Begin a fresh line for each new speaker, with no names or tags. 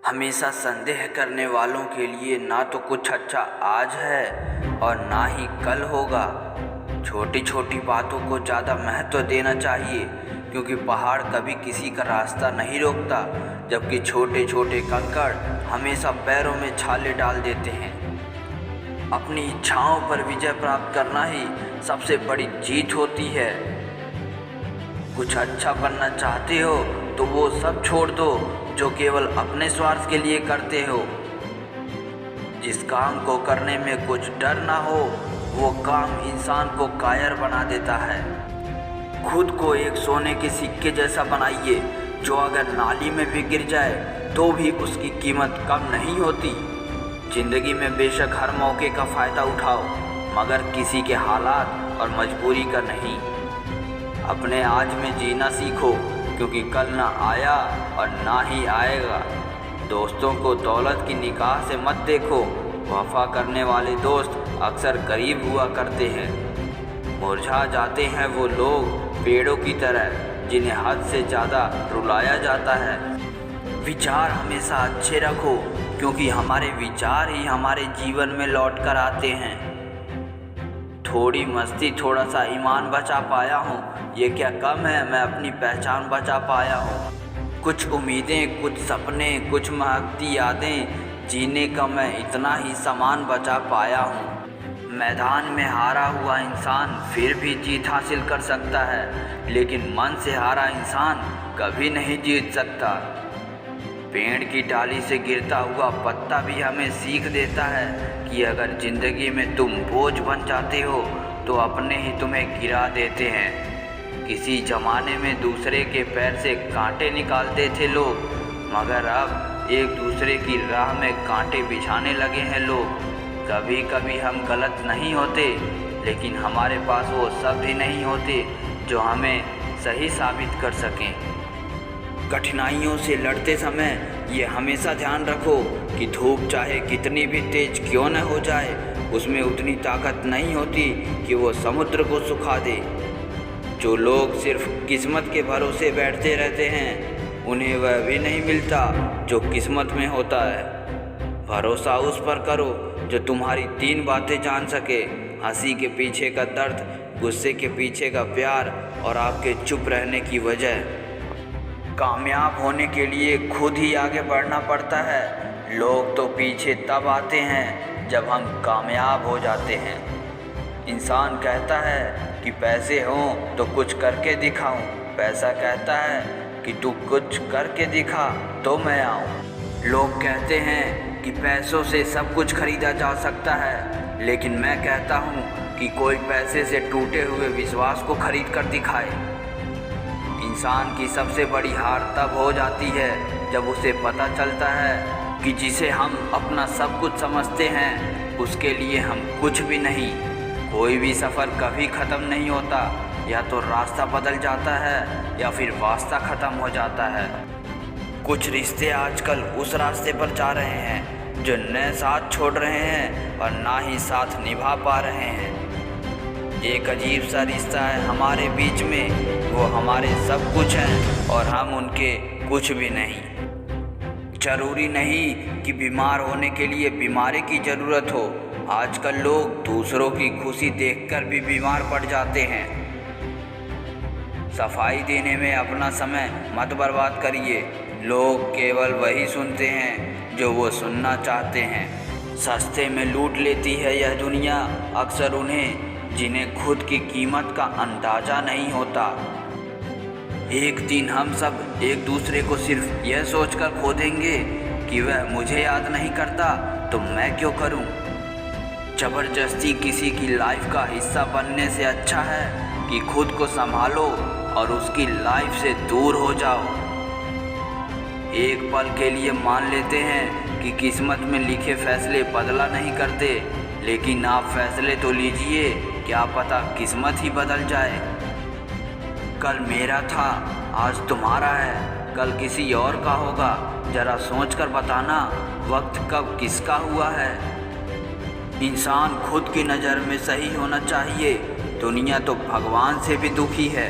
हमेशा संदेह करने वालों के लिए ना तो कुछ अच्छा आज है और ना ही कल होगा। छोटी छोटी बातों को ज़्यादा महत्व देना चाहिए, क्योंकि पहाड़ कभी किसी का रास्ता नहीं रोकता, जबकि छोटे छोटे कंकड़ हमेशा पैरों में छाले डाल देते हैं। अपनी इच्छाओं पर विजय प्राप्त करना ही सबसे बड़ी जीत होती है। कुछ अच्छा बनना चाहते हो तो वो सब छोड़ दो जो केवल अपने स्वार्थ के लिए करते हो। जिस काम को करने में कुछ डर ना हो वो काम इंसान को कायर बना देता है। खुद को एक सोने के सिक्के जैसा बनाइए, जो अगर नाली में भी गिर जाए तो भी उसकी कीमत कम नहीं होती। जिंदगी में बेशक हर मौके का फ़ायदा उठाओ, मगर किसी के हालात और मजबूरी का नहीं। अपने आज में जीना सीखो, क्योंकि कल ना आया और ना ही आएगा। दोस्तों को दौलत की निगाह से मत देखो, वफा करने वाले दोस्त अक्सर करीब हुआ करते हैं। मुरझा जाते हैं वो लोग पेड़ों की तरह जिन्हें हद से ज़्यादा रुलाया जाता है। विचार हमेशा अच्छे रखो, क्योंकि हमारे विचार ही हमारे जीवन में लौट कर आते हैं। थोड़ी मस्ती थोड़ा सा ईमान बचा पाया हूँ, ये क्या कम है, मैं अपनी पहचान बचा पाया हूँ। कुछ उम्मीदें, कुछ सपने, कुछ महकती यादें, जीने का मैं इतना ही सामान बचा पाया हूँ। मैदान में हारा हुआ इंसान फिर भी जीत हासिल कर सकता है, लेकिन मन से हारा इंसान कभी नहीं जीत सकता। पेड़ की डाली से गिरता हुआ पत्ता भी हमें सीख देता है कि अगर ज़िंदगी में तुम बोझ बन जाते हो तो अपने ही तुम्हें गिरा देते हैं। किसी ज़माने में दूसरे के पैर से कांटे निकालते थे लोग, मगर अब एक दूसरे की राह में कांटे बिछाने लगे हैं लोग। कभी कभी हम गलत नहीं होते, लेकिन हमारे पास वो सब भी नहीं होते जो हमें सही साबित कर सकें। कठिनाइयों से लड़ते समय ये हमेशा ध्यान रखो कि धूप चाहे कितनी भी तेज क्यों न हो जाए, उसमें उतनी ताकत नहीं होती कि वो समुद्र को सुखा दे। जो लोग सिर्फ किस्मत के भरोसे बैठते रहते हैं, उन्हें वह भी नहीं मिलता जो किस्मत में होता है। भरोसा उस पर करो जो तुम्हारी 3 बातें जान सके: हंसी के पीछे का दर्द, गुस्से के पीछे का प्यार और आपके चुप रहने की वजह। कामयाब होने के लिए खुद ही आगे बढ़ना पड़ता है। लोग तो पीछे तब आते हैं जब हम कामयाब हो जाते हैं। इंसान कहता है कि पैसे हों तो कुछ करके दिखाऊं, पैसा कहता है कि तू कुछ करके दिखा तो मैं आऊं। लोग कहते हैं कि पैसों से सब कुछ खरीदा जा सकता है, लेकिन मैं कहता हूं कि कोई पैसे से टूटे हुए विश्वास को खरीद कर दिखाए। इंसान की सबसे बड़ी हार तब हो जाती है जब उसे पता चलता है कि जिसे हम अपना सब कुछ समझते हैं, उसके लिए हम कुछ भी नहीं। कोई भी सफ़र कभी ख़त्म नहीं होता, या तो रास्ता बदल जाता है या फिर वास्ता ख़त्म हो जाता है। कुछ रिश्ते आजकल उस रास्ते पर जा रहे हैं जो न साथ छोड़ रहे हैं और ना ही साथ निभा पा रहे हैं। एक अजीब सा रिश्ता है हमारे बीच में, वो हमारे सब कुछ हैं और हम उनके कुछ भी नहीं। ज़रूरी नहीं कि बीमार होने के लिए बीमारी की ज़रूरत हो। आजकल लोग दूसरों की खुशी देखकर भी बीमार पड़ जाते हैं। सफाई देने में अपना समय मत बर्बाद करिए। लोग केवल वही सुनते हैं जो वो सुनना चाहते हैं। सस्ते में लूट लेती है यह दुनिया अक्सर उन्हें जिन्हें खुद की कीमत का अंदाज़ा नहीं होता। एक दिन हम सब एक दूसरे को सिर्फ यह सोचकर खो देंगे कि वह मुझे याद नहीं करता तो मैं क्यों करूं। ज़बरदस्ती किसी की लाइफ का हिस्सा बनने से अच्छा है कि खुद को संभालो और उसकी लाइफ से दूर हो जाओ। एक पल के लिए मान लेते हैं कि किस्मत में लिखे फैसले बदला नहीं करते, लेकिन आप फैसले तो लीजिए, क्या पता किस्मत ही बदल जाए। कल मेरा था, आज तुम्हारा है, कल किसी और का होगा। ज़रा सोच कर बताना वक्त कब किसका हुआ है। इंसान खुद की नज़र में सही होना चाहिए। दुनिया तो भगवान से भी दुखी है।